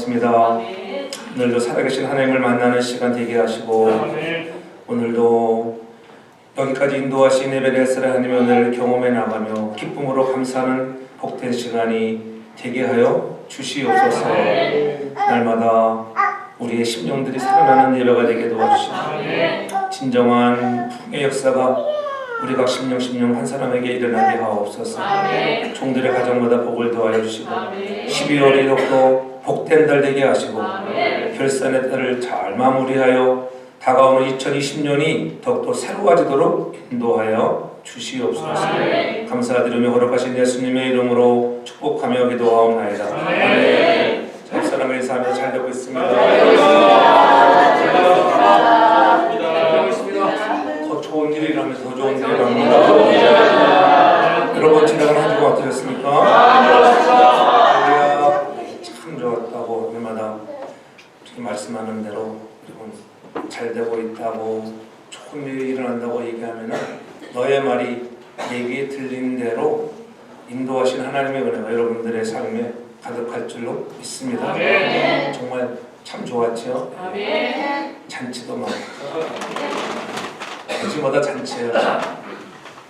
고맙습니다. 오늘도 살아계신 하나님을 만나는 시간 되게 하시고 오늘도 여기까지 인도하신 에베네셀 하나님의 은혜를 경험해 나가며 기쁨으로 감사하는 복된 시간이 되게 하여 주시옵소서. 날마다 우리의 심령들이 살아나는 예배가 되게 도와주시고 진정한 풍의 역사가 우리 각 심령 한 사람에게 일어나게 하옵소서. 종들의 가정마다 복을 더하여 주시고 12월이 더욱더 복된 달 되게 하시고 결산의 달을 잘 마무리하여 다가오는 2020년이 더욱더 새로워지도록 인도하여 주시옵소서. 감사드리며 허락하신 예수님의 이름으로 축복하며 기도하옵나이다. 아멘. 자, 옆사람의 인사하며 잘 되고 있습니다. 더 좋은 일이 일어나면서 더 좋은 일이 일어납니다. 여러분 지나간 한 주가 어떠셨습니까? 참 좋았다고 얼마나 말씀하는 대로 잘 되고 있다고 좋은 일이 일어난다고 얘기하면 너의 말이 얘기에 들린 대로 인도하신 하나님의 은혜가 여러분들의 삶에 가득할 줄로 믿습니다. 아멘. 정말 참 좋았죠? 아멘. 잔치도 많고 잔치마다 잔치예요.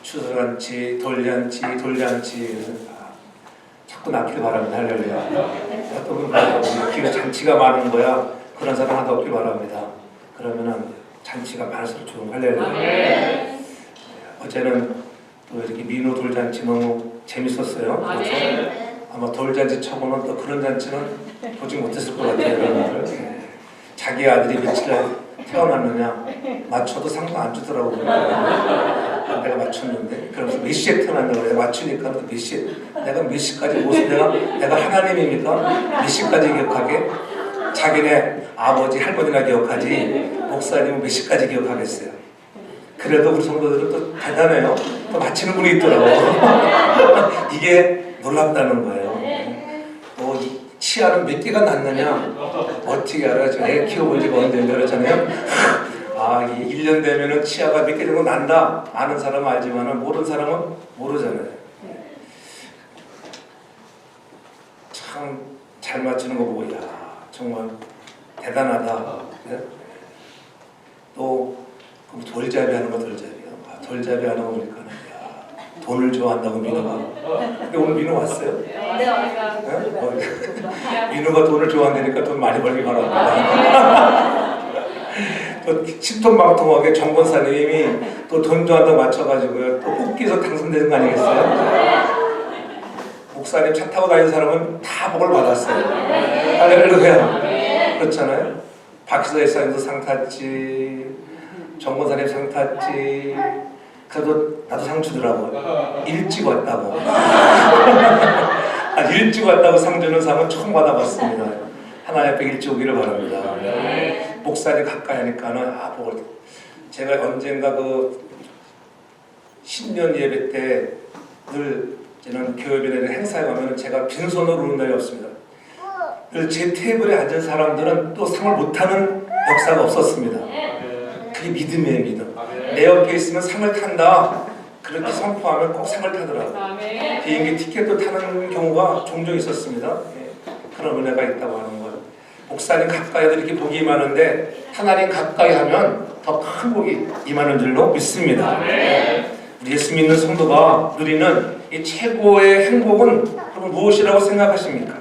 추수잔치, 돌잔치 자꾸 낳길 바랍니다. 할렐루야. 어떤 분은 귀가 잔치가 많은 거야. 그런 사람 하나도 없길 바랍니다. 그러면은 잔치가 많을수록 좋은 할렐루야. 아멘. 어제는 또 이렇게 민호 돌잔치 너무 재밌었어요. 그렇죠? 아마 돌잔치 쳐고는 또 그런 잔치는 보지 못했을 것 같아요. 여러분들. 자기 아들이 며칠날 태어났느냐 맞춰도 상도 안 주더라고요. 내가 맞췄는데 그러면서 몇 시에 태어났냐고 내가 맞추니까 몇 시에 내가 몇 시까지 무슨 내가 하나님입니까? 몇 시까지 기억하게? 자기네 아버지 할머니나 기억하지 목사님은 몇 시까지 기억하겠어요. 그래도 우리 성도들은 또 대단해요. 또 맞히는 분이 있더라고. 이게 놀랍다는 거예요. 또 치아는 몇 개가 났느냐 어떻게 알아요? 제가 애 키워본 지가 언제인지 알았잖아요. 아, 1년 되면은 치아가 몇 개 정도 난다. 아는 사람은 알지만 모르는 사람은 모르잖아요. 참 잘 맞추는 거 보고 야 정말 대단하다. 네? 또 돌잡이 하는 거 돌잡이요. 돌잡이 하는 거 보니까 돈을 좋아한다고 민호가. 근데 오늘 민호 왔어요? 네. 민호가 돈을 좋아한다니까 돈 많이 벌기 바랍니다. 또 10톤 방통하게 정권사님이 또 돈 좋아한다고 맞춰가지고요. 또 뽑기에서 당선되는 거 아니겠어요? 목사님 차 타고 다니는 사람은 다 복을 받았어요. 할렐루야. 그렇잖아요. 박시서 일사님도 상 탔지. 정권사님 상 탔지. 그래도 나도 상 주더라고요. 일찍 왔다고. 일찍 왔다고 상 주는 상은 처음 받아봤습니다. 하나님 앞에 일찍 오기를 바랍니다. 목사님 가까이 하니까는 복을. 제가 언젠가 그 신년 예배 때 늘 저는 교회비례 행사에 가면 제가 빈손으로 오는 날이 없습니다. 제 테이블에 앉은 사람들은 또 상을 못하는 역사가 없었습니다. 그게 믿음이에요, 믿음. 내 옆에 있으면 상을 탄다. 그렇게 선포하면 꼭 상을 타더라고요. 비행기 티켓도 타는 경우가 종종 있었습니다. 그런 은혜가 있다고 하는 거예요. 목사님 가까이 해도 이렇게 복이 임하는데 하나님 가까이 하면 더 큰 복이 임하는 줄로 믿습니다. 우리 예수 믿는 성도가 누리는 이 최고의 행복은 여러분 무엇이라고 생각하십니까?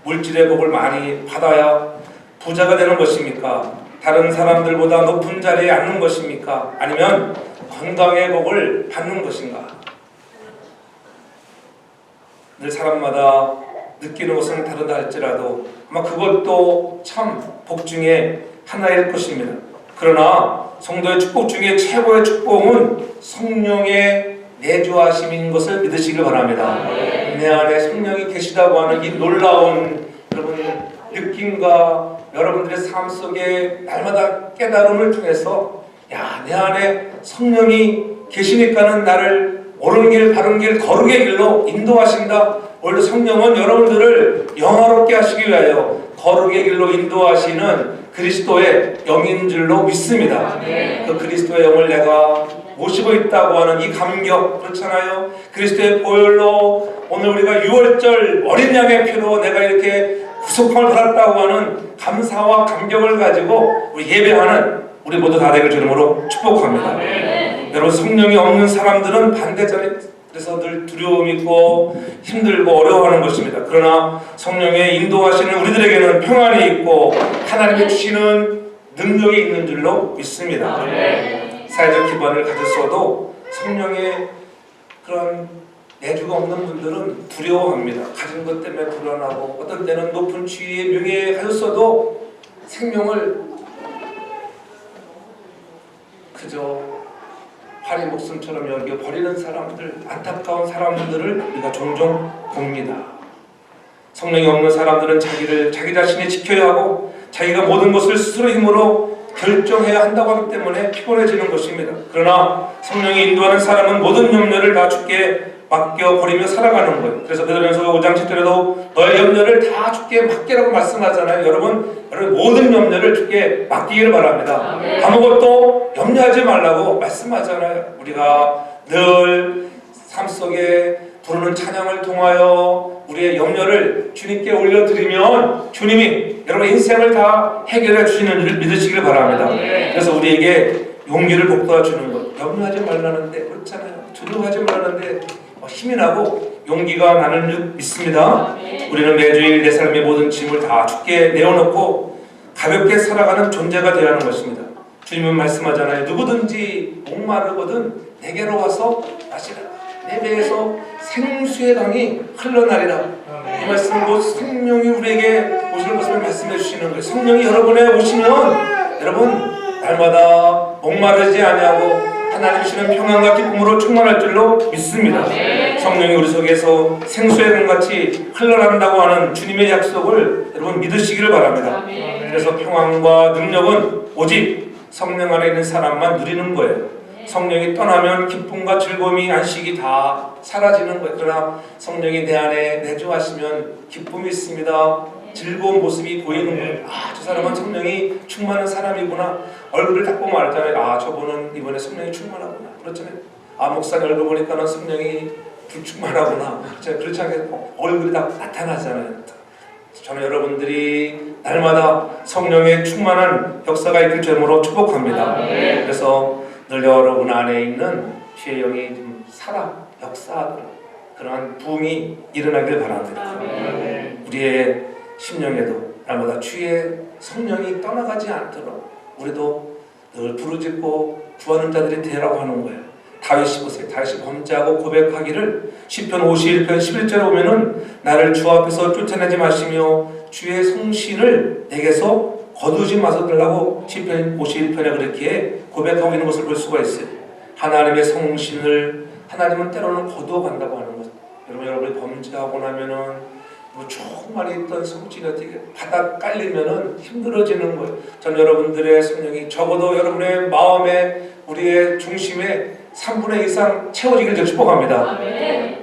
물질의 복을 많이 받아야 부자가 되는 것입니까? 다른 사람들보다 높은 자리에 앉는 것입니까? 아니면 건강의 복을 받는 것인가? 늘 사람마다 느끼는 것은 다르다 할지라도 아마 그것도 참 복 중에 하나일 것입니다. 그러나 성도의 축복 중에 최고의 축복은 성령의 내주하심인 것을 믿으시길 바랍니다. 내 안에 성령이 계시다고 하는 이 놀라운 여러분 느낌과 여러분들의 삶 속에 날마다 깨달음을 통해서 야, 내 안에 성령이 계시니까는 나를 옳은 길, 바른 길, 거룩의 길로 인도하신다. 원래 성령은 여러분들을 영화롭게 하시기 위하여 거룩의 길로 인도하시는 그리스도의 영인 줄로 믿습니다. 그 그리스도의 영을 내가 모시고 있다고 하는 이 감격, 그렇잖아요. 그리스도의 보혈로 오늘 우리가 6월절 어린 양의 피로 내가 이렇게 구속함을 받았다고 하는 감사와 감격을 가지고 우리 예배하는 우리 모두 다 되길 주님으로 축복합니다. 여러분, 성령이 없는 사람들은 반대자리에 그래서 늘 두려움이 있고 힘들고 어려워하는 것입니다. 그러나 성령의 인도하시는 우리들에게는 평안이 있고 하나님이 주시는 능력이 있는 줄로 믿습니다. 사회적 기반을 가졌어도 성령의 그런 내주가 없는 분들은 두려워합니다. 가진 것 때문에 불안하고 어떤 때는 높은 지위의 명예에 가졌어도 생명을 그저 파리 목숨처럼 여겨 버리는 사람들, 안타까운 사람들을 우리가 종종 봅니다. 성령이 없는 사람들은 자기 자신이 지켜야 하고 자기가 모든 것을 스스로 힘으로 결정해야 한다고 하기 때문에 피곤해지는 것입니다. 그러나 성령이 인도하는 사람은 모든 염려를 다 주께 맡겨버리며 살아가는 거예요. 그래서 베드로전서 5장 7절에도 너의 염려를 다 주께 맡기라고 말씀하잖아요. 여러분 모든 염려를 주께 맡기기를 바랍니다. 아무것도 염려하지 말라고 말씀하잖아요. 우리가 늘 삶 속에 부르는 찬양을 통하여 우리의 염려를 주님께 올려드리면 주님이 여러분 인생을 다 해결해 주시는 줄 믿으시길 바랍니다. 그래서 우리에게 용기를 북돋아 주는 것, 염려하지 말라는데 그렇잖아요. 두려워하지 말라는데 힘이 나고 용기가 나는 줄 믿습니다. 우리는 매주일 내 삶의 모든 짐을 다 주께 내어놓고 가볍게 살아가는 존재가 되어야 하는 것입니다. 주님은 말씀하잖아요. 누구든지 목마르거든 내게로 와서 마시라. 내 배에서 생수의 강이 흘러나리라. 이 말씀은 곧 성령이 우리에게 오시는 것을 말씀해 주시는 거예요. 성령이 여러분에 오시면 여러분 날마다 목마르지 아니하고 하나님 주시는 평안과 기쁨으로 충만할 줄로 믿습니다. 성령이 우리 속에서 생수의 강같이 흘러난다고 하는 주님의 약속을 여러분 믿으시기를 바랍니다. 그래서 평안과 능력은 오직 성령 안에 있는 사람만 누리는 거예요. 성령이 떠나면 기쁨과 즐거움이 안식이 다 사라지는 거예요. 그러나 성령이 내 안에 내주하시면 기쁨이 있습니다. 즐거운 모습이 보이는 거예요. 아, 저 사람은 성령이 충만한 사람이구나. 얼굴을 딱 보면 알잖아요. 아, 저분은 이번에 성령이 충만하구나. 그렇잖아요. 아, 목사님 얼굴 보니까는 성령이 불충만하구나. 그렇지 않겠고 얼굴이 다 나타나잖아요. 저는 여러분들이 날마다 성령의 충만한 역사가 있길 주님으로 축복합니다. 그래서 늘 여러분 안에 있는 주의 영이 좀 살아 역사하는 그러한 부흥이 일어나길 바랍니다. 우리의 심령에도 날마다 주의 성령이 떠나가지 않도록 우리도 늘 부르짖고 구하는 자들이 되라고 하는 거예요. 다윗이 보세요. 다윗이 범죄하고 고백하기를 시편 51편 11절에 보면은 나를 주 앞에서 쫓아내지 마시며 주의 성신을 내게서 거두지 마소달라고 시편 51편에 그렇게 고백하고 있는 것을 볼 수가 있어요. 하나님의 성신을 하나님은 때로는 거두어 간다고 하는 것. 여러분이 범죄하고 나면은 조금만 있던 성질이 어떻게 바닥 깔리면은 힘들어지는 거예요. 전 여러분들의 성령이 적어도 여러분의 마음에 우리의 중심에 3분의 2 이상 채워지기를 축복합니다.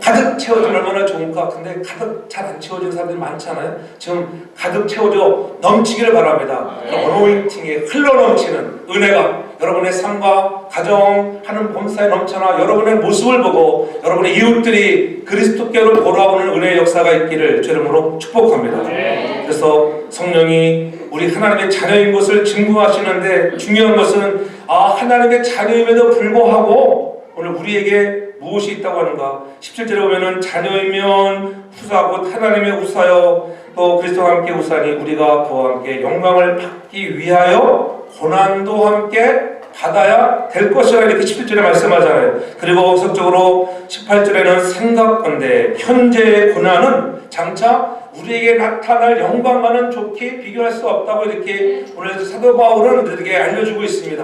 가득 채워지면 얼마나 좋을까. 근데 가득 잘 안 채워지는 사람들이 많잖아요. 지금 가득 채워져 넘치기를 바랍니다. 어노인팅에 흘러넘치는 은혜가 여러분의 삶과 가정하는 범사에 넘쳐나 여러분의 모습을 보고 여러분의 이웃들이 그리스도께로 돌아오는 은혜의 역사가 있기를 주 이름으로 축복합니다. 그래서 성령이 우리 하나님의 자녀인 것을 증거하시는데 중요한 것은 하나님의 자녀임에도 불구하고 오늘 우리에게 무엇이 있다고 하는가. 17절에 보면은 자녀이면 후사 곧 하나님의 후사여 또 그리스도와 함께 후사니 우리가 그와 함께 영광을 받기 위하여 고난도 함께 받아야 될 것이라 이렇게 17절에 말씀하잖아요. 그리고 성적으로 18절에는 생각건대 현재의 고난은 장차 우리에게 나타날 영광과는 좋게 비교할 수 없다고 이렇게 오늘 사도 바울은 우리에게 알려주고 있습니다.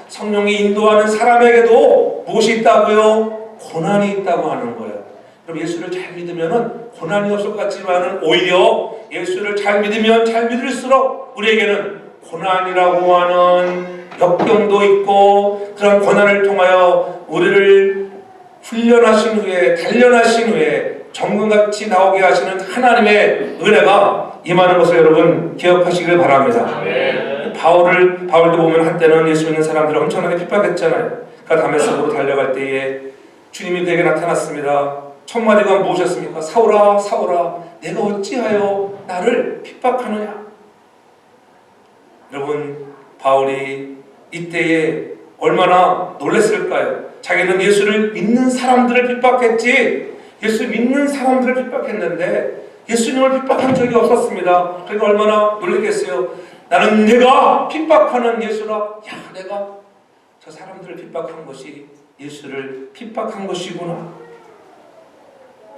성령이 인도하는 사람에게도 무엇이 있다고요? 고난이 있다고 하는 거예요. 그럼 예수를 잘 믿으면 고난이 없을 것 같지만 오히려 예수를 잘 믿으면 잘 믿을수록 우리에게는 고난이라고 하는 역경도 있고 그런 고난을 통하여 우리를 훈련하신 후에 단련하신 후에 정금같이 나오게 하시는 하나님의 은혜가 임하는 것을 여러분 기억하시길 바랍니다. 바울도 보면 한때는 예수 믿는 사람들을 엄청나게 핍박했잖아요. 그러니까 다메섹으로 달려갈 때에 주님이 그에게 나타났습니다. 첫 마디가 무엇이었습니까? 사울아 사울아 내가 어찌하여 나를 핍박하느냐? 여러분, 바울이 이때에 얼마나 놀랐을까요? 자기는 예수를 믿는 사람들을 핍박했지, 예수 믿는 사람들을 핍박했는데 예수님을 핍박한 적이 없었습니다. 그러니까 얼마나 놀랐겠어요. 나는 내가 핍박하는 예수라. 야, 내가 저 사람들을 핍박한 것이 예수를 핍박한 것이구나.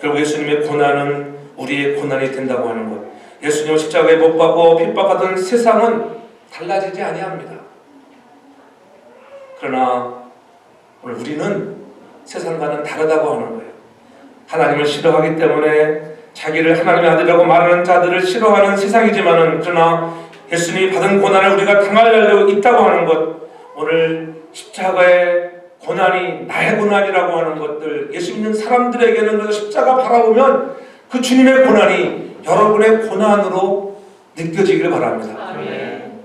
결국 예수님의 고난은 우리의 고난이 된다고 하는 것. 예수님을 십자가에 못 박고 핍박하던 세상은 달라지지 아니합니다. 그러나 오늘 우리는 세상과는 다르다고 하는 거예요. 하나님을 싫어하기 때문에 자기를 하나님의 아들이라고 말하는 자들을 싫어하는 세상이지만은, 그러나 예수님이 받은 고난을 우리가 당할 날도 있다고 하는 것, 오늘 십자가의 고난이 나의 고난이라고 하는 것들, 예수 믿는 사람들에게는 그래서 십자가 바라보면 그 주님의 고난이 여러분의 고난으로 느껴지기를 바랍니다. 아멘.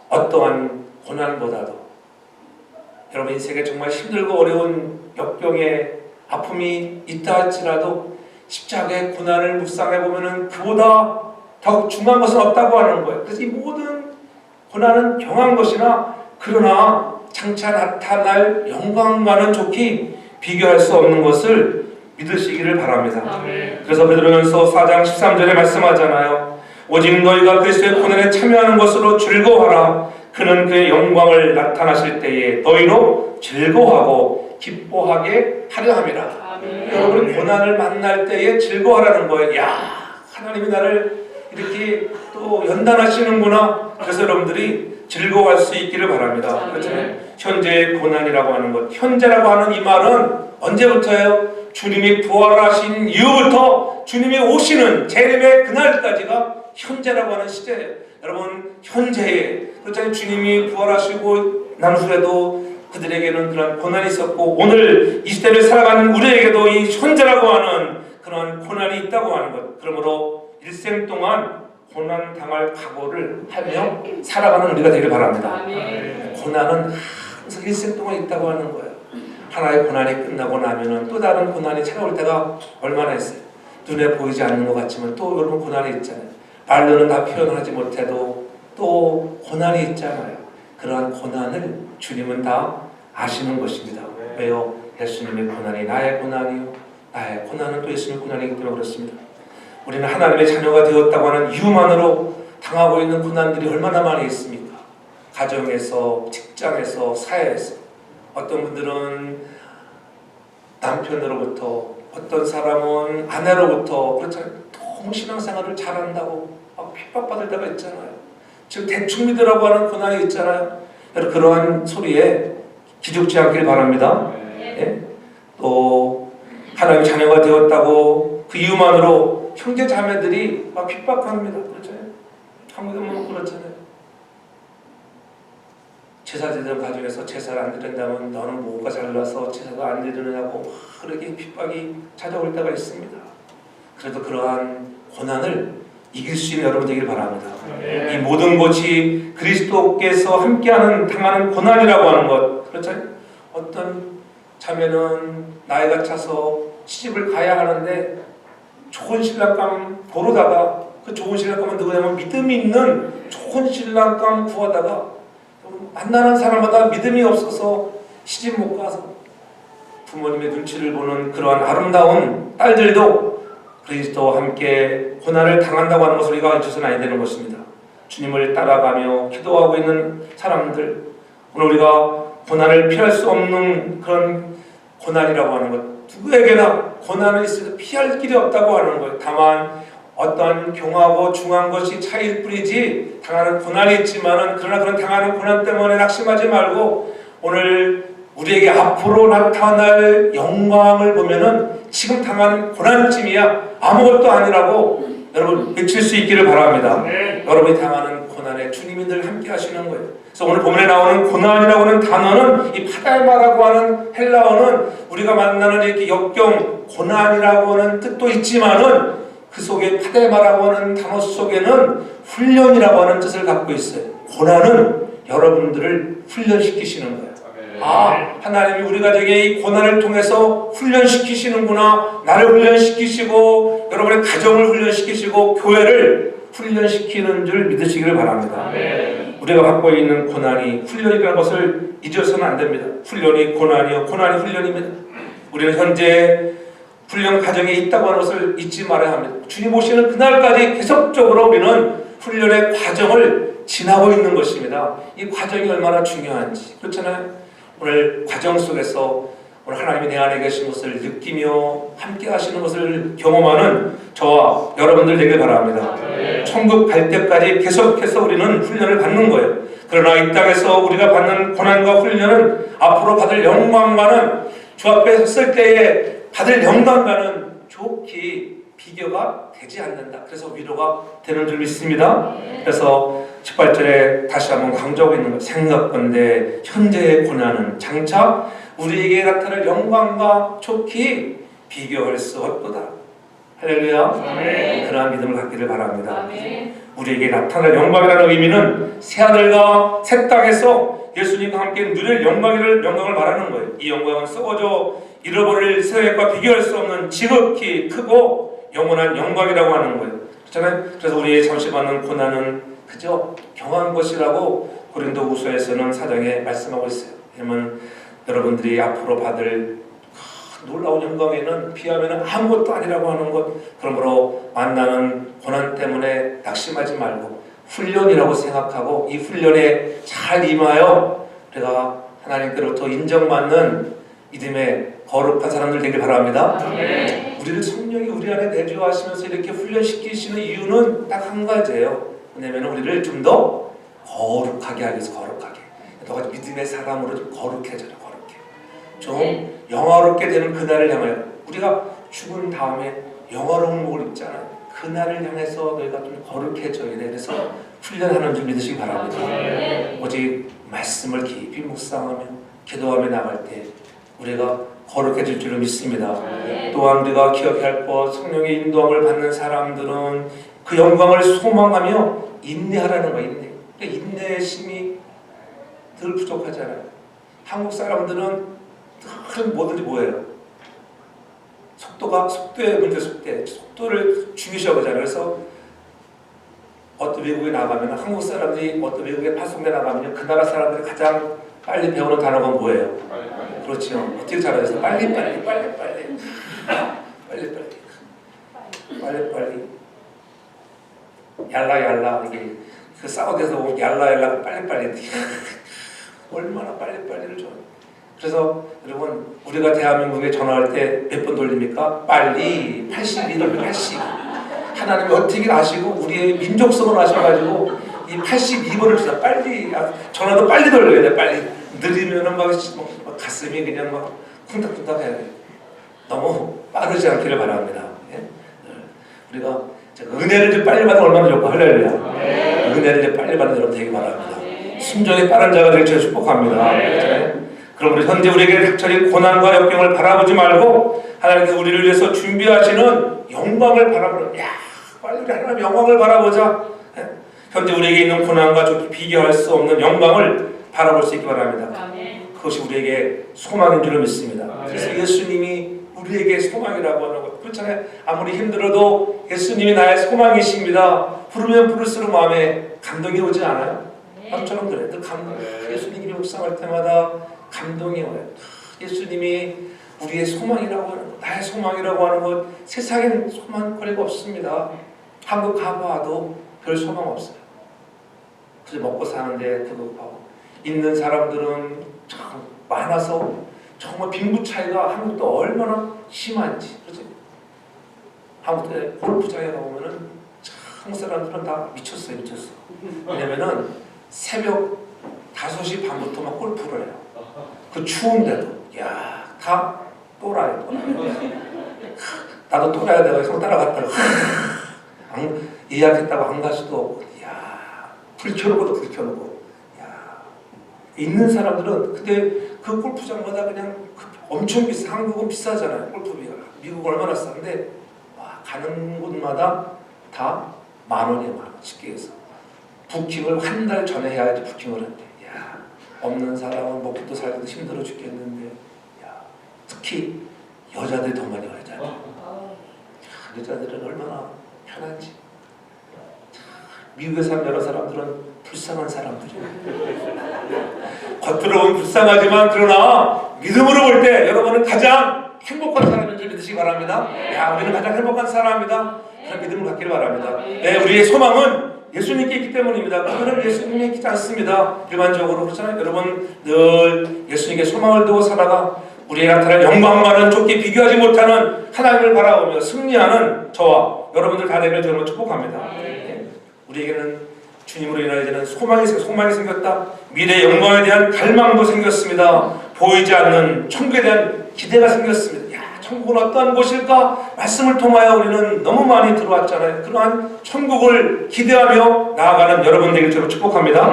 어떠한 고난보다도 여러분 인생에 정말 힘들고 어려운 역경의 아픔이 있다 할지라도 십자가의 고난을 묵상해 보면은 그보다 더 중요한 것은 없다고 하는 거예요. 그래서 이 모든 고난은 경한 것이나, 그러나 장차 나타날 영광과는 좋게 비교할 수 없는 것을 믿으시기를 바랍니다. 아멘. 그래서 베드로전서 4장 13절에 말씀하잖아요. 오직 너희가 그리스도의 고난에 참여하는 것으로 즐거워하라. 그는 그의 영광을 나타나실 때에 너희로 즐거워하고 기뻐하게 하려 함이라. 아멘. 여러분, 고난을 만날 때에 즐거워하라는 거예요. 야, 하나님이 나를 이렇게 또 연단하시는구나. 그래서 여러분들이 즐거워할 수 있기를 바랍니다. 그렇죠? 현재의 고난이라고 하는 것, 현재라고 하는 이 말은 언제부터예요? 주님이 부활하신 이후부터 주님이 오시는 재림의 그날까지가 현재라고 하는 시대예요. 여러분, 현재에, 그렇잖아요. 주님이 부활하시고 난 후에도 그들에게는 그런 고난이 있었고, 오늘 이 시대를 살아가는 우리에게도 이 현재라고 하는 그런 고난이 있다고 하는 것. 그러므로 일생 동안 고난 당할 각오를 하며 살아가는 우리가 되길 바랍니다. 아멘. 고난은 항상 일생 동안 있다고 하는 거예요. 하나의 고난이 끝나고 나면은 또 다른 고난이 찾아올 때가 얼마나 있어요. 눈에 보이지 않는 것 같지만 또 여러분 고난이 있잖아요. 말로는 다 표현하지 못해도 또 고난이 있잖아요. 그러한 고난을 주님은 다 아시는 것입니다. 왜요? 예수님의 고난이 나의 고난이요, 나의 고난은 또 예수님의 고난이기 때문에 그렇습니다. 우리는 하나님의 자녀가 되었다고 하는 이유만으로 당하고 있는 고난들이 얼마나 많이 있습니까? 가정에서, 직장에서, 사회에서. 어떤 분들은 남편으로부터, 어떤 사람은 아내로부터, 그렇잖아요. 너무 신앙생활을 잘한다고 막 핍박받을 때가 있잖아요. 지금 대충 믿으라고 하는 고난이 있잖아요. 여러분, 그러한 소리에 기죽지 않길 바랍니다. 네? 또 하나님의 자녀가 되었다고 그 이유만으로 형제 자매들이 막 핍박합니다. 그렇잖아요. 한국에는 그렇잖아요. 제사 드리는 가정에서 제사를 안 드린다면 너는 뭐가 잘나서 제사도 안 드리느냐고 그렇게 핍박이 찾아올 때가 있습니다. 그래도 그러한 고난을 이길 수 있는 여러분 되기를 바랍니다. 네. 이 모든 것이 그리스도께서 함께하는 당하는 고난이라고 하는 것. 그렇죠? 어떤 자매는 나이가 차서 시집을 가야 하는데 좋은 신랑감 고르다가 그 좋은 신랑감은 누구냐면 믿음이 있는 좋은 신랑감 구하다가 만나는 사람마다 믿음이 없어서 시집 못 가서 부모님의 눈치를 보는 그러한 아름다운 딸들도 그리스도와 함께 고난을 당한다고 하는 것을 우리가 잊어서는 안 되는 것입니다. 주님을 따라가며 기도하고 있는 사람들, 오늘 우리가 고난을 피할 수 없는 그런 고난이라고 하는 것, 누구에게나 고난은 있어도 피할 길이 없다고 하는 거예요. 다만 어떤 경하고 중한 것이 차이일 뿐이지 당하는 고난이 있지만은, 그러나 그런 당하는 고난 때문에 낙심하지 말고 오늘 우리에게 앞으로 나타날 영광을 보면은 지금 당하는 고난쯤이야 아무것도 아니라고 여러분 외칠 수 있기를 바랍니다. 네. 여러분이 당하는 고난에 주님이 늘 함께 하시는 거예요. 그래서 오늘 본문에 나오는 고난이라고 하는 단어는, 이 파달마라고 하는 헬라어는 우리가 만나는 이렇게 역경, 고난이라고 하는 뜻도 있지만은 그 속에 파데마라고 하는 단어 속에는 훈련이라고 하는 뜻을 갖고 있어요. 고난은 여러분들을 훈련시키시는 거예요. 아, 하나님이 우리 가정에 이 고난을 통해서 훈련시키시는구나. 나를 훈련시키시고 여러분의 가정을 훈련시키시고 교회를 훈련시키는 줄 믿으시기를 바랍니다. 네. 우리가 갖고 있는 고난이 훈련이라는 것을 잊어서는 안 됩니다. 훈련이 고난이요, 고난이 훈련입니다. 우리는 현재 훈련 과정에 있다고 하는 것을 잊지 말아야 합니다. 주님 오시는 그날까지 계속적으로 우리는 훈련의 과정을 지나고 있는 것입니다. 이 과정이 얼마나 중요한지. 그렇잖아요. 오늘 과정 속에서 오늘 하나님이 내 안에 계신 것을 느끼며 함께 하시는 것을 경험하는 저와 여러분들 되길 바랍니다. 천국 갈 때까지 계속해서 우리는 훈련을 받는 거예요. 그러나 이 땅에서 우리가 받는 고난과 훈련은 앞으로 받을 영광과는 주 앞에 섰을 때에 받을 영광과는 좋게 비교가 되지 않는다. 그래서 위로가 되는 줄 믿습니다. 그래서 18절에 다시 한번 강조하고 있는 것, 생각건대 현재의 고난은 장차 우리에게 나타날 영광과 좋게 비교할 수 없도다. 할렐루야. 그러한 믿음을 갖기를 바랍니다. 우리에게 나타날 영광이라는 의미는 새하늘과 새 땅에서 예수님과 함께 누릴 영광을 말하는 거예요. 이 영광은 썩어져 잃어버릴 세상과 비교할 수 없는 지극히 크고 영원한 영광이라고 하는 거예요. 그렇잖아요. 그래서 우리의 잠시 받는 고난은 그저 경한 것이라고 고린도후서에서는 4장에 말씀하고 있어요. 왜냐하면 여러분들이 앞으로 받을 놀라운 영광에는 비하면 아무것도 아니라고 하는 것. 그러므로 만나는 고난 때문에 낙심하지 말고 훈련이라고 생각하고 이 훈련에 잘 임하여 우리가 하나님께로부터 인정받는 믿음의 거룩한 사람들 되길 바랍니다. 우리를 성령이 우리 안에 내주하시면서 이렇게 훈련시키시는 이유는 딱 한 가지예요. 왜냐하면 우리를 좀 더 거룩하게 하기 위해서. 거룩하게. 너가 믿음의 사람으로 좀 거룩해져라. 좀 영화롭게 되는 그날을 향하여 우리가 죽은 다음에 영화로운 목을 입잖아요. 그날을 향해서 너희가 좀 거룩해져야 돼. 그래서 훈련하는 줄 믿으시기 바랍니다. 오직 말씀을 깊이 묵상하며 기도하며 나갈 때 우리가 거룩해질 줄을 믿습니다. 또한 우리가 기억해야 할 것, 성령의 인도함을 받는 사람들은 그 영광을 소망하며 인내하라는 거예요. 인내심이 늘 부족하잖아요. 한국 사람들은 뭐든지 뭐예요? 속도의 문제, 속도를 중요시하잖아요. 그래서 어떤 외국에 나가면 한국 사람들이 어떤 외국에 파송돼 나가면 그 나라 사람들이 가장 빨리 배우는 단어가 뭐예요? 그렇죠. 어떻게 잘하세요? 빨리 얄라 이게 그 사우디에서 얄라 빨리 얼마나 빨리를 좋아해요. 그래서 여러분 우리가 대한민국에 전화할 때 몇 번 돌립니까? 빨리 82를 80. 하나님이 어떻게 아시고 우리의 민족성을 아셔가지고 이 82번을 주자. 빨리 전화도 빨리 돌려야 돼. 빨리 느리면은 막 가슴이 그냥 막 쿵닥쿵닥 해야 돼. 너무 빠르지 않기를 바랍니다. 예? 우리가 은혜를 좀 빨리 받으면 얼마나 좋고. 할렐루야. 은혜를 좀 빨리 받는 여러분 되기 바랍니다. 순종이 빠른 자가 되길 제가 축복합니다. 그러므로 현재 우리에게 닥쳐진 고난과 역경을 바라보지 말고 하나님께서 우리를 위해서 준비하시는 영광을 바라보는. 빨리 우리 하나님 영광을 바라보자. 현재 우리에게 있는 고난과 비교할 수 없는 영광을 바라볼 수 있기 바랍니다. 그것이 우리에게 소망인 줄을 믿습니다. 그래서 예수님이 우리에게 소망이라고 하는 것. 그렇잖아요. 아무리 힘들어도 예수님이 나의 소망이십니다. 부르면 부를수록 마음에 감동이 오지 않아요? 저처럼 그래. 예수님이 묵상할 때마다 감동이 와요. 예수님이 우리의 소망이라고 하는 것, 나의 소망이라고 하는 것, 세상엔 소망거리가 없습니다. 한국 가봐도 별 소망 없어요. 그저 먹고 사는데 그거 있는 사람들은 참 많아서 정말 빈부 차이가 한국도 얼마나 심한지. 그렇죠? 한국에 골프장에 가보면은 한국 사람들은 다 미쳤어요. 왜냐면은 새벽 5시 반부터 막 골프를 해요. 그 추운데도 다 또라이. 나도 또라이 내가 형 따라갔다가 예약했다고 안 갈 수도 없고 불 켜놓고도 불 켜놓고 있는 사람들은 근데 그 골프장마다 그냥 엄청 비싸. 한국은 비싸잖아요. 골프비가. 미국 얼마나 싼데 가는 곳마다 다 10,000원이에요. 쉽게 해서 부킹을 한 달 전에 해야지 부킹을 한대. 없는 사람은 먹기도 살기도 힘들어 죽겠는데 특히 여자들이 더 많이 와요. 여자들은 얼마나 편한지. 미국에 사는 여러 사람들은 불쌍한 사람들이에요. 겉으로 보면 불쌍하지만 그러나 믿음으로 볼 때 여러분은 가장 행복한 사람인 줄 믿으시기 바랍니다. 야, 우리는 가장 행복한 사람이다. 그런 믿음을 갖기를 바랍니다. 네, 우리의 소망은 예수님께 있기 때문입니다. 그들은 예수님에 있지 않습니다. 일반적으로 그렇잖아요. 여러분 늘 예수님께 소망을 두고 살아가 우리의 나타날 영광과는 좁게 비교하지 못하는 하나님을 바라보며 승리하는 저와 여러분들 다 되기를 저는 축복합니다. 네. 우리에게는 주님으로 인하여 소망이 생겼다. 미래의 영광에 대한 갈망도 생겼습니다. 보이지 않는 천국에 대한 기대가 생겼습니다. 야, 천국은 어떠한 곳일까? 말씀을 통하여 우리는 너무 많이 들어왔잖아요. 그러한 천국을 기대하며 나아가는 여러분 되길 저는 축복합니다.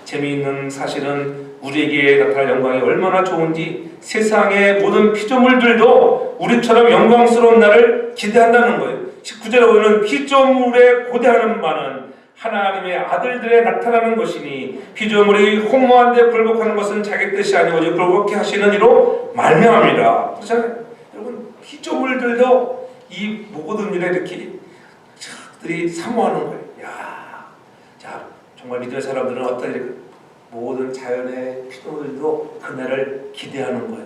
재미있는 사실은 우리에게 나타날 영광이 얼마나 좋은지 세상의 모든 피조물들도 우리처럼 영광스러운 날을 기대한다는 거예요. 19절에 보면 피조물에 고대하는 바는 하나님의 아들들에 나타나는 것이니 피조물이 허무한 데 굴복하는 것은 자기 뜻이 아니고 굴복케 하시는 이로 말미암이라. 그렇잖아요. 여러분 피조물들도 이 모든 일에 이렇게 들이 사모하는 거예요. 야, 자 정말 믿음의 사람들은 어떤 일 모든 자연의 피조물들도 그날을 기대하는 거예요.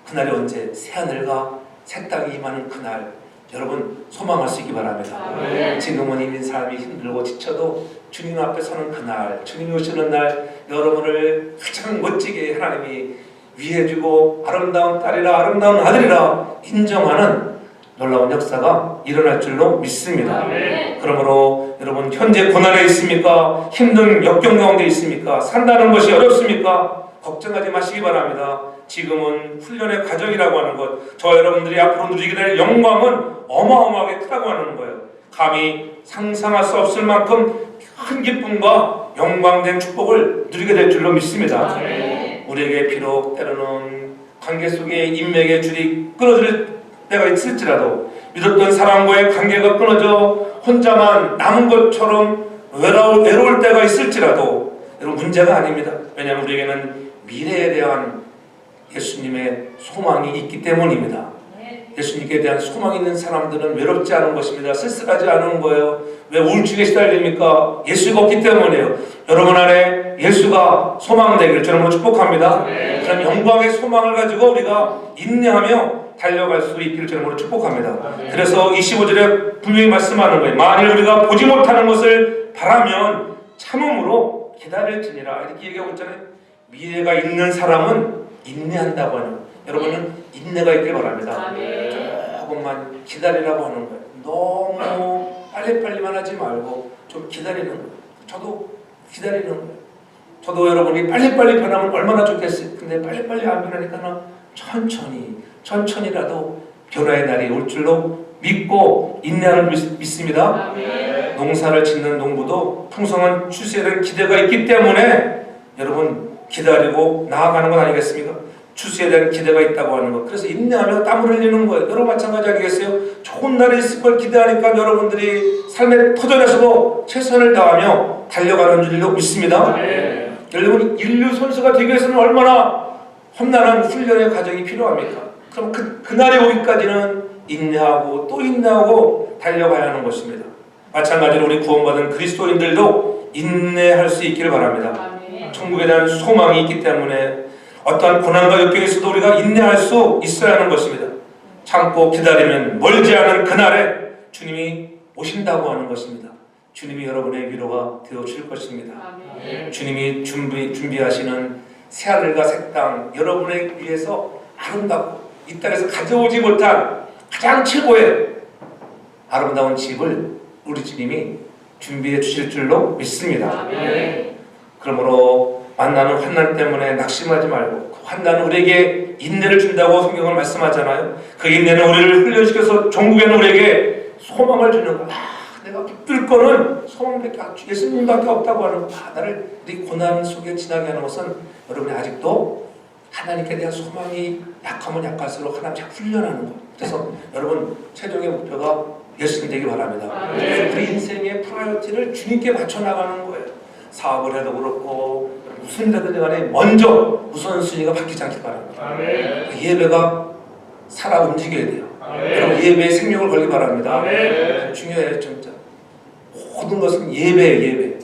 그날이 언제? 새하늘과 새 땅이 임하는 그날 여러분 소망할 수 있기 바랍니다. 지금은 이미 삶이 힘들고 지쳐도 주님 앞에 서는 그날 주님이 오시는 날 여러분을 가장 멋지게 하나님이 위해주고 아름다운 딸이라 아름다운 아들이라 인정하는 놀라운 역사가 일어날 줄로 믿습니다. 그러므로 여러분 현재 고난에 있습니까? 힘든 역경 가운데 있습니까? 산다는 것이 어렵습니까? 걱정하지 마시기 바랍니다. 지금은 훈련의 과정이라고 하는 것, 저 여러분들이 앞으로 누리게 될 영광은 어마어마하게 크다고 하는 거예요. 감히 상상할 수 없을 만큼 큰 기쁨과 영광된 축복을 누리게 될 줄로 믿습니다. 우리에게 비록 때로는 관계 속에 인맥의 줄이 끊어질 때가 있을지라도 믿었던 사람과의 관계가 끊어져 혼자만 남은 것처럼 외로울 때가 있을지라도 여러분 문제가 아닙니다. 왜냐하면 우리에게는 미래에 대한 예수님의 소망이 있기 때문입니다. 예수님께 대한 소망이 있는 사람들은 외롭지 않은 것입니다. 쓸쓸하지 않은 거예요. 왜 우울증에 시달립니까? 예수가 없기 때문이에요. 여러분 안에 예수가 소망되기를 저는 축복합니다. 그런 영광의 소망을 가지고 우리가 인내하며 달려갈 수 있기를 저는 축복합니다. 그래서 25절에 분명히 말씀하는 거예요. 만일 우리가 보지 못하는 것을 바라면 참음으로 기다릴지니라 이렇게 얘기하고 있잖아요. 미래가 있는 사람은 인내한다고 하는 거예요. 여러분은 인내가 있길 바랍니다. 조금만 기다리라고 하는 거예요. 너무 빨리빨리만 하지 말고 좀 기다리는 거예요. 저도 기다리는 거예요. 저도 여러분이 빨리빨리 변하면 얼마나 좋겠어요. 근데 빨리빨리 안 변하니까 천천히라도 변화의 날이 올 줄로 믿고 인내하는 믿습니다. 농사를 짓는 농부도 풍성한 추수에 대한 기대가 있기 때문에 여러분 기다리고 나아가는 것 아니겠습니까? 추수에 대한 기대가 있다고 하는 것. 그래서 인내하며 땀을 흘리는 거예요. 여러분 마찬가지 아니겠어요? 좋은 날이 있을 걸 기대하니까 여러분들이 삶의 터전에서도 최선을 다하며 달려가는 줄로 믿습니다. 여러분 인류 선수가 되기 위해서는 얼마나 험난한 훈련의 과정이 필요합니까? 그럼 그날에 오기까지는 인내하고 또 인내하고 달려가야 하는 것입니다. 마찬가지로 우리 구원받은 그리스도인들도 인내할 수 있기를 바랍니다. 천국에 대한 소망이 있기 때문에 어떠한 고난과 역경에 있어도 우리가 인내할 수 있어야 하는 것입니다. 참고 기다리면 멀지 않은 그날에 주님이 오신다고 하는 것입니다. 주님이 여러분의 위로가 되어줄 것입니다. 주님이 준비하시는 새하늘과 새 땅 여러분에 위해서 아름답고 이 땅에서 가져오지 못한 가장 최고의 아름다운 집을 우리 주님이 준비해 주실 줄로 믿습니다. 그러므로 만나는 환난 때문에 낙심하지 말고 그 환난은 우리에게 인내를 준다고 성경은 말씀하잖아요. 그 인내는 우리를 훈련시켜서 종국에는 우리에게 소망을 주는 거야. 내가 붙들 거는 소망밖에 예수님밖에 없다고 하는 거. 나를 이 고난 속에 지나게 하는 것은 여러분이 아직도 하나님께 대한 소망이 약하면 약할수록 하나님 자꾸 훈련하는 거예요. 그래서 여러분 최종의 목표가 예수님 되기 바랍니다. 그래서 우리 인생의 프라이어티를 주님께 맞춰 나가는 거예요. 사업을 해도 그렇고 무슨 일이든 간에 먼저 우선순위가 바뀌지 않길 바랍니다. 예배가 살아 움직여야 돼요. 여러분 예배에 생명을 걸기 바랍니다. 중요해요 진짜. 모든 것은 예배예요, 예배.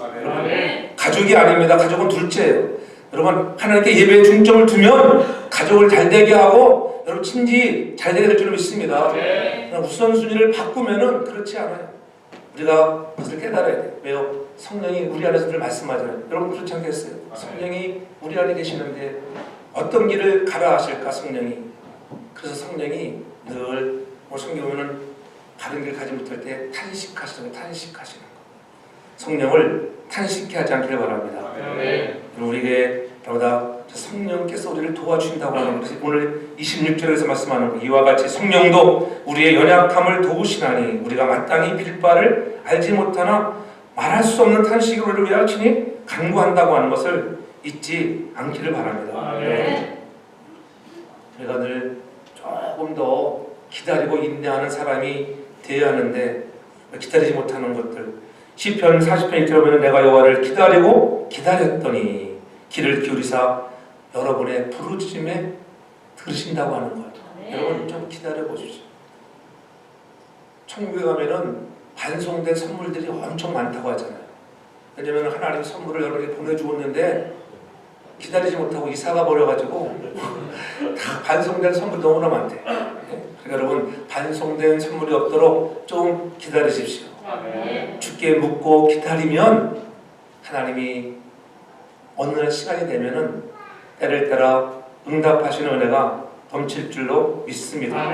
가족이 아닙니다. 가족은 둘째예요. 여러분, 하나님께 예배에 중점을 두면 가족을 잘 되게 하고 여러분 친지 잘 되게 될 줄 믿습니다. 우선순위를 바꾸면은 그렇지 않아요. 우리가 그것을 깨달아야 돼요. 왜요? 성령이 우리 안에서 늘 말씀하잖아요. 여러분 그렇지 않겠어요? 성령이 우리 안에 계시는데 어떤 길을 가라 하실까 성령이. 그래서 성령이 늘 성경 보면은 바른 길 가지 못할 때 탄식하시는 거. 성령을 탄식케 하지 않기를 바랍니다. 우리에게 보다 성령께서 우리를 도와주신다고 하는 것이 오늘 26절에서 말씀하는 것. 이와 같이 성령도 우리의 연약함을 도우시나니 우리가 마땅히 빌 바를 알지 못하나 말할 수 없는 탄식으로 우리를 외치니 간구한다고 하는 것을 잊지 않기를 바랍니다. 우리가 늘 조금 더 기다리고 인내하는 사람이 되어야 하는데 기다리지 못하는 것들. 시편 40편 1절에 보면 내가 여호와를 기다리고 기다렸더니 귀를 기울이사 여러분의 부르짖음에 들으신다고 하는 거예요. 여러분 좀 기다려 보십시오. 천국에 가면은 반송된 선물들이 엄청 많다고 하잖아요. 왜냐면 하나님 선물을 여러분에게 보내주었는데 기다리지 못하고 이사가 버려가지고 다 반송된 선물 너무나 많대. 그러니까 여러분 반송된 선물이 없도록 좀 기다리십시오. 주께 묻고 기다리면 하나님이 어느 날 시간이 되면은 때를 따라 응답하시는 은혜가 넘칠 줄로 믿습니다.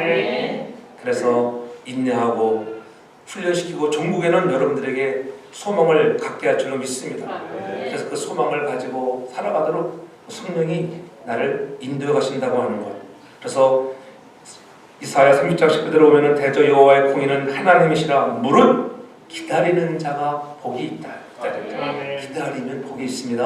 그래서 인내하고 훈련시키고 종국에는 여러분들에게 소망을 갖게 할 줄로 믿습니다. 그래서 그 소망을 가지고 살아가도록 성령이 나를 인도해 가신다고 하는 것. 그래서 이사야 30장 19절에 보면은 대저 여호와의 공의는 하나님이시라 무릇 기다리는 자가 복이 있다. 기다리면 복이 있습니다.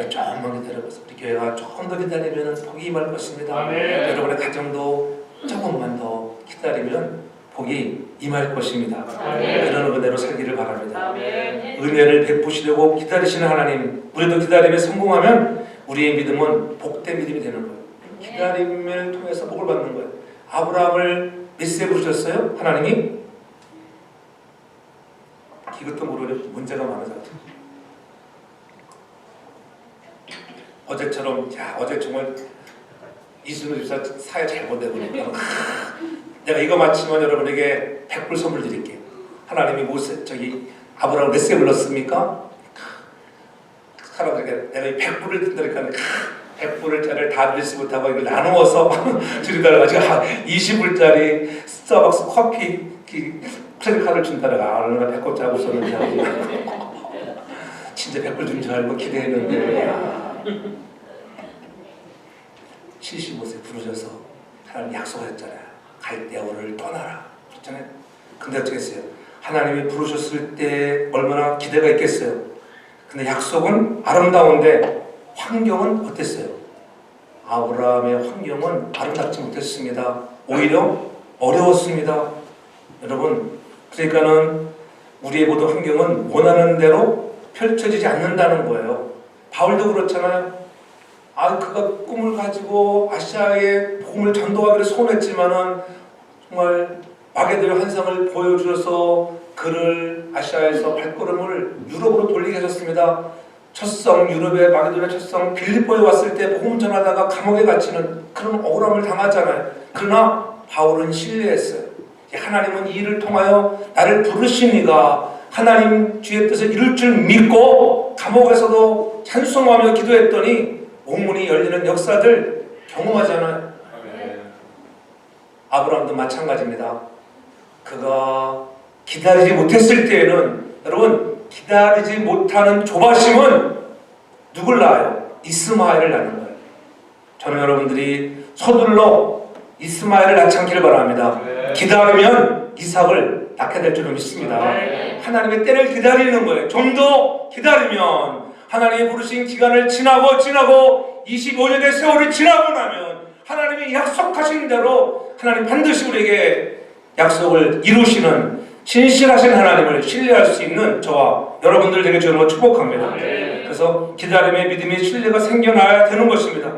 조금만 기다려보세요. 우리 교회가 조금 더 기다리면 복이 임할 것입니다. 여러분의 가정도 조금만 더 기다리면 복이 임할 것입니다. 그런 은혜로 살기를 바랍니다. 은혜를 베푸시려고 기다리시는 하나님, 우리도 기다림에 성공하면 우리의 믿음은 복된 믿음이 되는 거예요. 기다림을 통해서 복을 받는 거예요. 아브라함을 메시에 부르셨어요? 하나님이? 이것도 모르는 문제가 많아서 어제처럼 어제 정말 이순우 집사 사회 잘못되고 보니까 내가 이거 마치면 여러분에게 100불 선물 드릴게요. 하나님이 아브라함을 메시에 불렀습니까? 사람들에게 내가 이 100불을 든다니까 100불짜리를 다 드리지 못하고 이걸 나누어서 드리다가 제가 20불짜리 스타벅스 커피 크레딧카드를 준다다가 얼마나 배꼽 짜고 있었는지 진짜 100불 준 줄 알고 기대했는데 75세 부르셔서 하나님 약속하셨잖아요. 갈대 오를 떠나라 그랬잖아요. 근데 어떻게 했어요? 하나님이 부르셨을 때 얼마나 기대가 있겠어요. 근데 약속은 아름다운데 환경은 어땠어요? 아브라함의 환경은 아름답지 못했습니다. 오히려 어려웠습니다. 여러분, 그러니까는 우리의 모든 환경은 원하는 대로 펼쳐지지 않는다는 거예요. 바울도 그렇잖아요. 그가 꿈을 가지고 아시아에 복음을 전도하기를 소원했지만은 정말 마게도의 환상을 보여주셔서 그를 아시아에서 발걸음을 유럽으로 돌리게 하셨습니다. 첫성 유럽의 마게도의 첫성 빌립보에 왔을 때 복음 전하다가 감옥에 갇히는 그런 억울함을 당하잖아요. 그러나 바울은 신뢰했어요. 하나님은 이 일을 통하여 나를 부르시니가 하나님 주의 뜻을 이룰 줄 믿고 감옥에서도 찬송하며 기도했더니 옥문이 열리는 역사들 경험하잖아요. 아브라함도 마찬가지입니다. 그가 기다리지 못했을 때에는 여러분 기다리지 못하는 조바심은 누굴 낳아요? 이스마엘을 낳는 거예요. 저는 여러분들이 서둘러 이스마엘을 낳지 않기를 바랍니다. 기다리면 이삭을 낳게 될 줄로 믿습니다. 하나님의 때를 기다리는 거예요. 좀 더 기다리면 하나님이 부르신 기간을 지나고 25년의 세월이 지나고 나면 하나님이 약속하신 대로 하나님 반드시 우리에게 약속을 이루시는 신실하신 하나님을 신뢰할 수 있는 저와 여러분들 되게 주로 축복합니다. 그래서 기다림의 믿음의 신뢰가 생겨나야 되는 것입니다.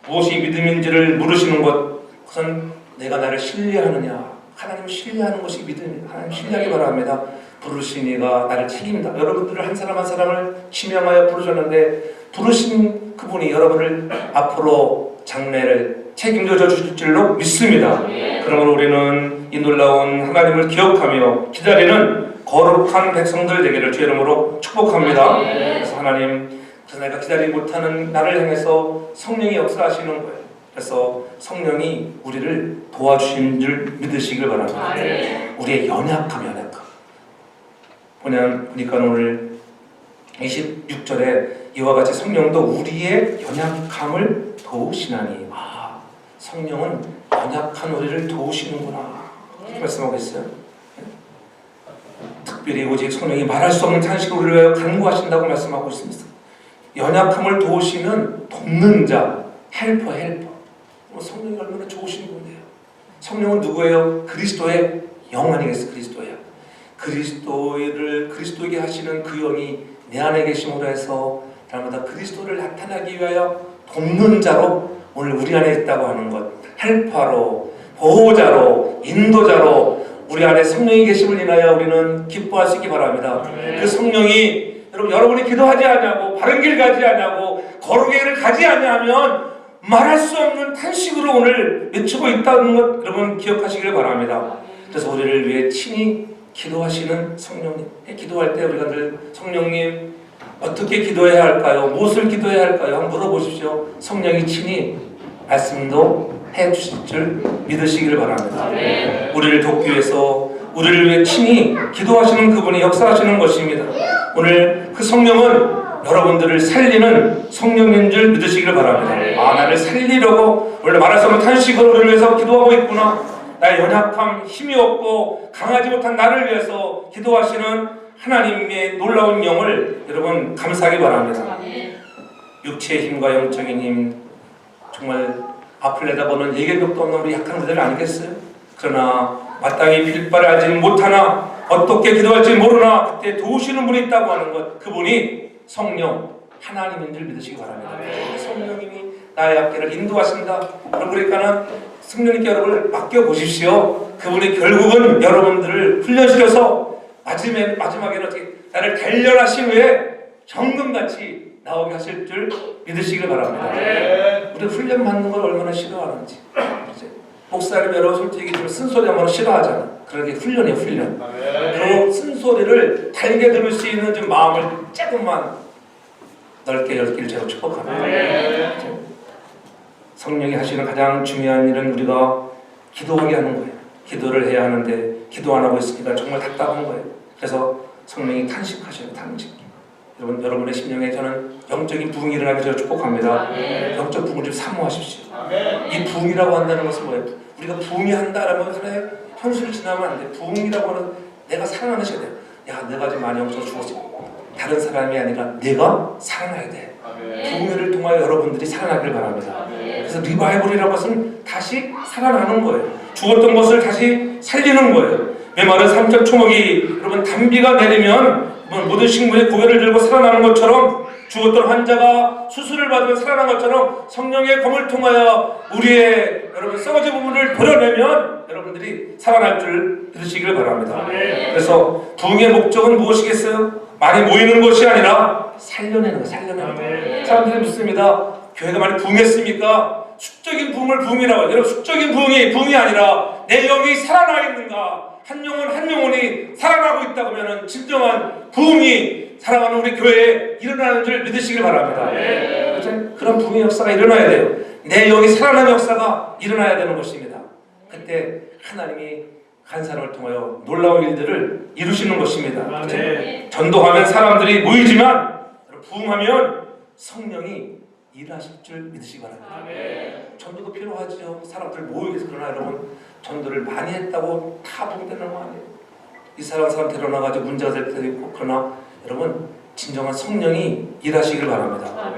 무엇이 믿음인지를 물으시는 것, 그것은 내가 나를 신뢰하느냐, 하나님을 신뢰하는 것이 믿음입니다. 하나님 신뢰하기 바랍니다. 부르신 이가 나를 책임다. 여러분들을 한 사람 한 사람을 지명하여 부르셨는데 부르신 그분이 여러분을 앞으로 장래를 책임져 주실 줄로 믿습니다. 그러므로 우리는 이 놀라운 하나님을 기억하며 기다리는 거룩한 백성들 되기를 주의 이름으로 축복합니다. 그래서 하나님, 내가 기다리지 못하는 나를 향해서 성령이 역사하시는 거예요. 그래서 성령이 우리를 도와주신 줄 믿으시길 바랍니다. 우리의 연약함. 보니까 오늘 26절에 이와 같이 성령도 우리의 연약함을 도우시나니. 성령은 연약한 우리를 도우시는구나, 이렇게 말씀하고 있어요. 특별히 오직 성령이 말할 수 없는 탄식을 우리를 위하여 간구하신다고 말씀하고 있습니다. 연약함을 도우시는 돕는 자, 헬퍼. 성령이 얼마나 좋으신 분이에요. 성령은 누구예요? 그리스도의 영 아니겠어요? 그리스도에게 하시는 그 영이 내 안에 계심으로 해서 날마다 그리스도를 나타나기 위하여 돕는 자로 오늘 우리 안에 있다고 하는 것, 헬퍼로, 보호자로, 인도자로 우리 안에 성령이 계심을 인하여 우리는 기뻐할 수 있기 바랍니다. 그 성령이 여러분이 기도하지 않냐고, 바른 길 가지 않냐고, 거룩의 길을 가지 않냐면 말할 수 없는 탄식으로 오늘 외치고 있다는 것 여러분 기억하시길 바랍니다. 그래서 우리를 위해 친히 기도하시는 성령님, 기도할 때 우리가 늘 성령님 어떻게 기도해야 할까요? 무엇을 기도해야 할까요? 한번 물어보십시오. 성령이 친히 말씀도 해주실 줄 믿으시기를 바랍니다. 우리를 돕기 위해서 우리를 위해 친히 기도하시는 그분이 역사하시는 것입니다. 오늘 그 성령은 여러분들을 살리는 성령인 줄 믿으시기를 바랍니다. 나를 살리려고 원래 말할 수 없는 탄식으로 우리를 위해서 기도하고 있구나. 나의 연약함, 힘이 없고 강하지 못한 나를 위해서 기도하시는 하나님의 놀라운 영을 여러분 감사하기 바랍니다. 육체의 힘과 영적인 힘, 정말 앞을 내다보는 예견력도 없는 우리 약한 그들 아니겠어요? 그러나 마땅히 빌바를 하지 못하나 어떻게 기도할지 모르나 그때 도우시는 분이 있다고 하는 것, 그분이 성령 하나님인 줄 믿으시기 바랍니다. 성령님이 나의 앞길을 인도하신다. 그러니까는 성령님께 여러분을 맡겨보십시오. 그분이 결국은 여러분들을 훈련시켜서 마지막에는 어떻게 나를 단련하신 후에 정금같이 나오게 하실 줄 믿으시길 바랍니다. 우리 훈련 받는 걸 얼마나 싫어하는지. 목사님 여러분 솔직히 좀 쓴소리 하면 싫어하잖아. 그러게 훈련이에요, 훈련. 그리고 쓴소리를 달게 들을 수 있는 좀 마음을 조금만 넓게 열기를 제가 축복합니다. 성령이 하시는 가장 중요한 일은 우리가 기도하게 하는 거예요. 기도를 해야 하는데 기도 안 하고 있으니까 정말 답답한 거예요. 그래서 성령이 탄식하셔요. 탄식. 여러분의 심령에 저는 영적인 부흥이 일어나게 제가 축복합니다. 영적 부흥을 좀 사모하십시오. 이 부흥이라고 한다는 것은 뭐예요? 우리가 부흥이 한다라면 하나의 현실을 지나면 안 돼. 부흥이라고 하는 내가 살아나셔야 돼요. 내가 좀 많이 영적으로 죽었어. 다른 사람이 아니라 내가 살아나야 돼. 부흥회를 통하여 여러분들이 살아나길 바랍니다. 그래서 리바이벌이라는 것은 다시 살아나는 거예요. 죽었던 것을 다시 살리는 거예요. 메마른 삼천 초목이 여러분 단비가 내리면 모든 식물이 고개를 들고 살아나는 것처럼, 죽었던 환자가 수술을 받으며 살아난 것처럼 성령의 검을 통하여 우리의 여러분 썩어진 부분을 버려내면 여러분들이 살아날 줄 들으시기를 바랍니다. 그래서 부흥의 목적은 무엇이겠어요? 많이 모이는 것이 아니라 살려내는 거, 살려내는 거. 사람들이 묻습니다. 교회가 많이 부흥했습니까? 수적인 부흥을 부흥이라고 해요. 여러분, 수적인 부흥이 아니라 내 영이 살아나 있는가? 한 영혼이 살아나고 있다고 하면 진정한 부흥이 살아가는 우리 교회에 일어나는 줄 믿으시길 바랍니다. 그런 부흥의 역사가 일어나야 돼요. 내 영이 살아나는 역사가 일어나야 되는 것입니다. 그때 하나님이 한 사람을 통하여 놀라운 일들을 이루시는 것입니다. 전도하면 사람들이 모이지만 부흥하면 성령이 일하실 줄 믿으시기 바랍니다. 전도도 필요하죠. 사람들 모이기 위해서. 그러나 여러분, 전도를 많이 했다고 다 부흥되는 거 아니에요. 이 사람 데려나가지고 문제가 될 때도 있고. 그러나 여러분, 진정한 성령이 일하시길 바랍니다.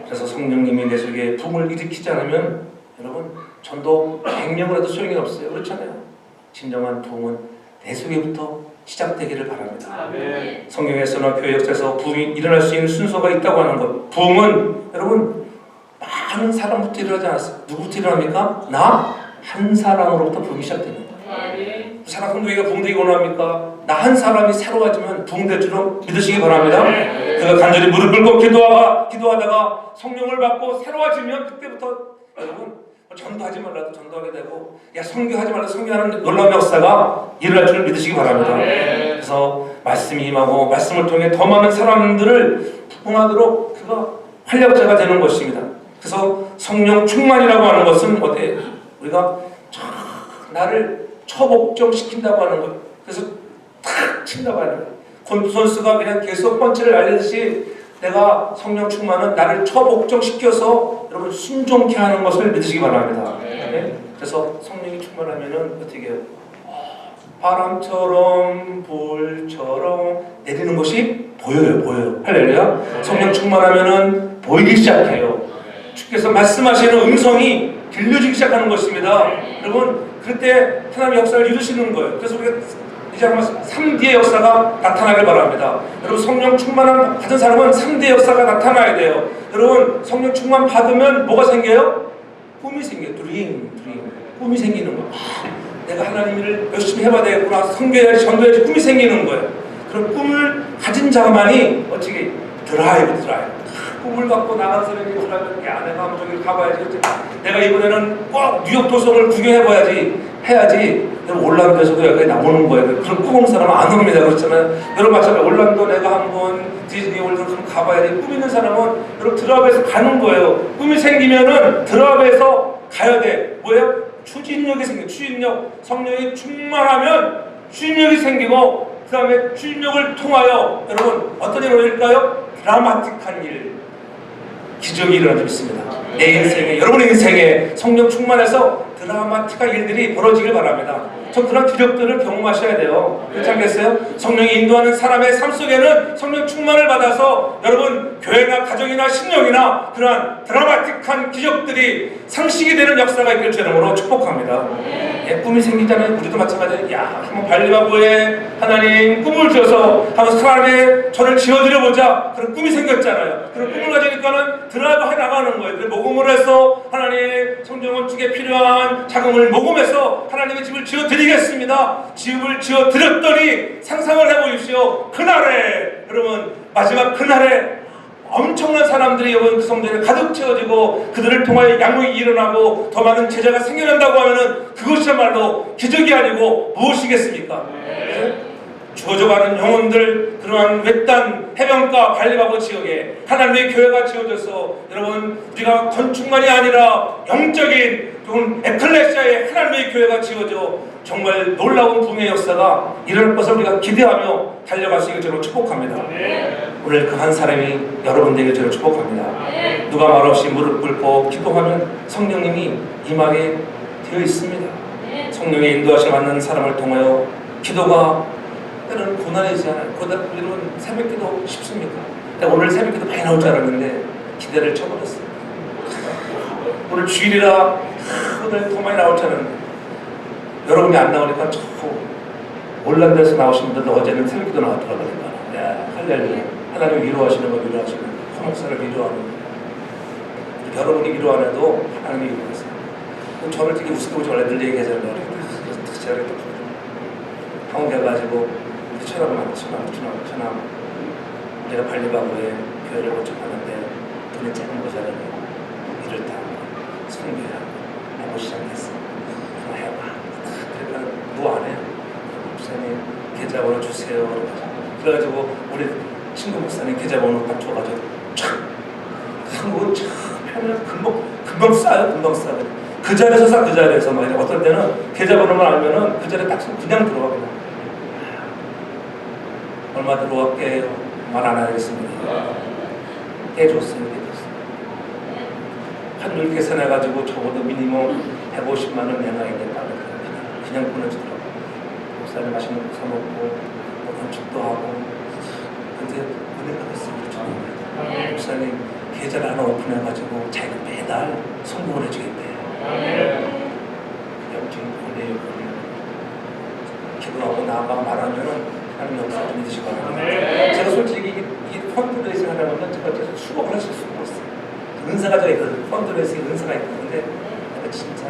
그래서 성령님이 내 속에 부흥을 일으키지 않으면 여러분, 전도 100명을 해도 소용이 없어요. 그렇잖아요. 진정한 부흥은 내 속에부터 시작되기를 바랍니다. 성경에서나 교회 역사에서 부흥이 일어날 수 있는 순서가 있다고 하는 것. 부흥은 여러분 많은 사람부터 일어나지 않았어요. 누구부터 일어납니까? 나 한 사람으로부터 부흥이 시작됩니다. 사랑 성도에게 부흥되기 원합니까? 나 한 사람이 새로워지면 부흥될 줄은 믿으시기 바랍니다. 그가 간절히 무릎 꿇고 기도하다가 성령을 받고 새로워지면 그때부터 여러분 전도하지 말라도 전도하게 되고 선교하지 말라도 선교하는 놀라운 역사가 일어날 줄 믿으시기 바랍니다. 그래서 말씀이 임하고 말씀을 통해 더 많은 사람들을 부흥하도록 그가 활력자가 되는 것입니다. 그래서 성령 충만이라고 하는 것은 어때? 우리가 나를 처복종시킨다고 하는 거예요. 그래서 탁 친다고 하는 거예요. 권투 선수가 그냥 계속 펀치를 날리듯이 내가 성령 충만은 나를 처복종시켜서 여러분 순종케 하는 것을 믿으시기 바랍니다. 네? 그래서 성령이 충만하면은 어떻게 해요? 바람처럼 불처럼 내리는 것이 보여요. 할렐루야. 성령 충만하면은 보이기 시작해요. 주께서 말씀하시는 음성이 들려지기 시작하는 것입니다. 여러분 그때 하나님의 역사를 이루시는 거예요. 그래서 우리가 이제 한번 3D의 역사가 나타나길 바랍니다. 여러분 성령 충만한 받은 사람은 3D의 역사가 나타나야 돼요. 여러분 성령 충만 받으면 뭐가 생겨요? 꿈이 생겨요. 드림. 꿈이 생기는 거예요. 내가 하나님 일을 열심히 해봐야 되겠구나. 선교해야지 전도해야지 꿈이 생기는 거예요. 그런 꿈을 가진 자만이 어떻게 드라이브. 꿈을 갖고 나가는 사람이 드라이브. 내가 한번 저기를 가봐야지. 내가 이번에는 꼭 뉴욕 도성을 해야지. 올란도에서도 여기 나오는 거예요. 그런 꿈 오는 사람은 안 옵니다. 그렇잖아요. 여러분 마찬가지로 올란도 내가 한번 디즈니 월드를 한번 가봐야지. 꿈 있는 사람은 여러분 드라이브에서 가는 거예요. 꿈이 생기면은 드라이브에서 가야 돼. 뭐예요? 추진력이 생겨. 추진력. 성령이 충만하면 추진력이 생기고 그 다음에 추진력을 통하여 여러분 어떤 일이 일어날까요? 드라마틱한 일, 기적이 일어나고 있습니다. 내 인생에, 여러분의 인생에 성령 충만해서 드라마틱한 일들이 벌어지길 바랍니다. 저 그런 기적들을 경험하셔야 돼요. 그렇지 않겠어요? 성령이 인도하는 사람의 삶 속에는 성령 충만을 받아서 여러분 교회나 가정이나 신령이나 그러한 드라마틱한 기적들이 상식이 되는 역사가 있길 주님으로 축복합니다. 꿈이 생기잖아요. 우리도 마찬가지예요. 한번 발리바보에 하나님 꿈을 줘서 한번 사람의 저를 지어드려보자. 그런 꿈이 생겼잖아요. 그런 꿈을 가지니까는 드라이브 해 나가는 거예요. 그 모금을 해서 하나님 성전 쪽에 필요한 자금을 모금해서 하나님의 집을 지어드리겠습니다. 집을 지어드렸더니 상상을 해보십시오. 그날에 여러분 마지막 그날에 엄청난 사람들이 여러분 그 성전에 가득 채워지고 그들을 통하여 양육이 일어나고 더 많은 제자가 생겨난다고 하면은 그것이야말로 기적이 아니고 무엇이겠습니까? 죽어져가는 영혼들, 그러한 외딴 해변가 발리바보 지역에 하나님의 교회가 지어져서 여러분 우리가 건축만이 아니라 영적인 에클레시아의 하나님의 교회가 지어져 정말 놀라운 붕의 역사가 일어날 것을 우리가 기대하며 달려갈 수 있게 저를 축복합니다. 오늘 그 한 사람이 여러분들에게 저를 축복합니다. 누가 말없이 무릎 꿇고 기도하면 성령님이 임하게 되어 있습니다. 성령의 인도하심 받는 사람을 통하여 기도가 때로는 고난이지 않아요. 여러분 새벽기도 쉽습니까? 오늘 새벽기도 많이 나올 줄 알았는데 기대를 쳐버렸어요. 오늘 주일이라 오늘 더 많이 나올 줄 알았는데 여러분이 안 나오니까 자꾸 올란도에서 나오신 분들도 어제는 새벽기도 나왔더라고요. 할렐루야. 하나님 위로하시는 거 위로하시는 거 목사를 위로하는 거 여러분이 위로 안 해도 하나님이 위로하세요. 저를 되게 우습게 보지 말라 늘 얘기하잖아요. 그래서 제가 또 한국에 천하고 내가 발리바보에 교회를 거쳐가는데 눈에 작은 모자라는 일을 다 성교해야 하고 시작했어. 그거 해봐. 그러니까 뭐 안 해? 목사님 계좌번호 주세요. 그래가지고 우리 친구 목사님 계좌번호 딱 줘가지고 촥 한국은 참 편해. 금방 싸요. 그 자리에서 싸. 그 자리에서 막 어떨 때는 계좌번호만 알면은 그 자리에 딱 그냥 들어가 그냥. 얼마 들어갈게 말 안 하겠습니다. 해줬어요. 환율 계산해가지고 적어도 미니멈 150만 원 내놔야 겠다. 그냥 보내주더라고. 목사님 맛있는 거 사먹고 건축도 하고. 근데 은혜가 됐어요. 목사님 계좌를 하나 오픈해가지고 자기가 매달 성공을 해주겠대요. 영적인 보내요. 기도하고 나아가 말하면은 하나님 역사 좀 믿으시기 바랍니다. 제가 솔직히 이 펀드레이징 하려면 제가 수업을 하실 수가 없어요. 은사가 저 있거든. 펀드레이징 은사가 있거든요. 근데 내가 진짜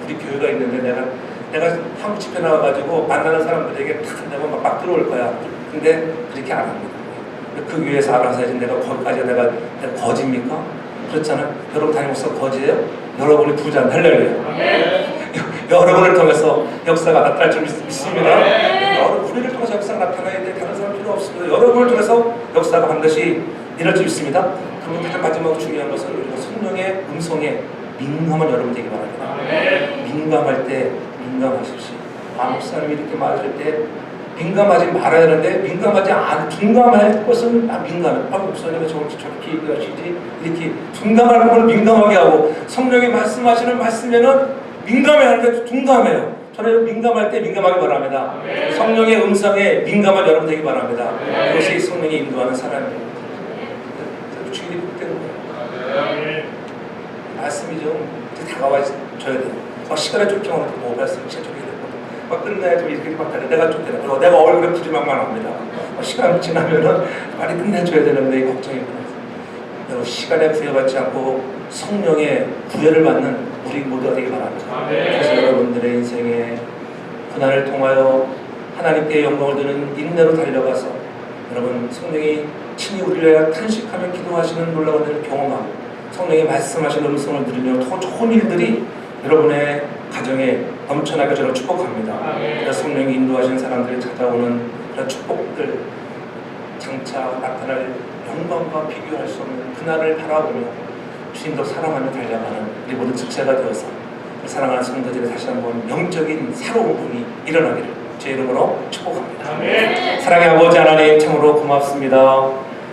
우리 교회가 있는데 내가 한국 집회 나와가지고 만나는 사람들에게 탁 내가 막 들어올 거야. 근데 그렇게 안 합니다. 그 위에서 알아서 해야지. 내가 거기까지 내가 거지입니까? 그렇잖아요. 여러분 담임목사 거지예요? 여러분이 부자 할렐루야. 여러분을 통해서 역사가 나타날 줄 믿습니다. 우리를 통해서 역사가 나타나야 돼. 다른 사람 필요 없습니다. 여러분을 통해서 역사가 반드시 일어날 줄 믿습니다. 그러면 가장 마지막 중요한 것은 우리가 성령의 음성에 민감한 여러분 되기 바랍니다. 민감할 때 민감하십시오. 목사님이 이렇게 말할 때 민감하지 말아야 하는데 둔감할 것은 민감해. 목사님이 저렇게 얘기하시지 이렇게 둔감하는 걸 민감하게 하고 성령이 말씀하시는 말씀에는 민감해하는데 둔감해요. 저는 민감할 때 민감하기 바랍니다. 성령의 음성에 민감한 여러분 되기 바랍니다. 그것이 성령이 인도하는 사람입니다. 주인이 되는 거예요. 말씀이 좀 다가와 줘야 돼요. 막 시간에 쫓겨오는 뭐 말씀 진짜 쫓겨야 되고 막 끝내야 좀 이렇게 막 달려. 내가 쫓겨나. 그리고 내가 얼굴에 부지막만 합니다. 시간 지나면은 빨리 끝내줘야 되는데 이 걱정이 여러분 시간에 구애받지 않고 성령의 구애를 받는 우리 모두가 되기 바랍니다. 그래서 여러분들의 인생에 고난을 통하여 하나님께 영광을 드는 인내로 달려가서 여러분 성령이 친히 우리를 위하여 탄식하며 기도하시는 놀라운 일을 경험하고 성령이 말씀하시는 음성을 들으며 더 좋은 일들이 여러분의 가정에 넘쳐나게 저를 축복합니다. 그래서 성령이 인도하시는 사람들이 찾아오는 그런 축복들 장차 나타날 영광과 비교할 수 없는 그날을 바라보며 주님도 사랑하며 달려가는 우리 모두 직세가 되어서 사랑하는 성도들이 다시 한번 영적인 새로운 분이 일어나기를 제 이름으로 축복합니다. 사랑의 아버지 하나님 참으로 고맙습니다.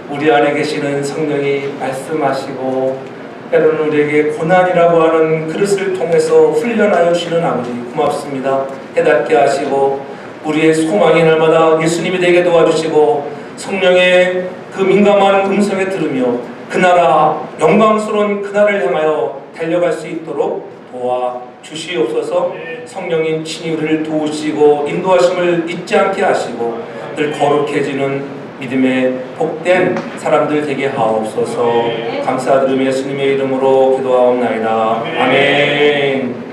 우리 안에 계시는 성령이 말씀하시고 때로는 우리에게 고난이라고 하는 그릇을 통해서 훈련하여 주시는 아버지 고맙습니다. 깨닫게 하시고 우리의 소망이 날마다 예수님이 되게 도와주시고 성령의 그 민감한 음성에 들으며 그 나라 영광스러운 그날을 향하여 달려갈 수 있도록 도와 주시옵소서. 성령님 친히 우리를 도우시고 인도하심을 잊지 않게 하시고 늘 거룩해지는 믿음의 복된 사람들 되게 하옵소서. 감사드리며 예수님의 이름으로 기도하옵나이다. 아멘.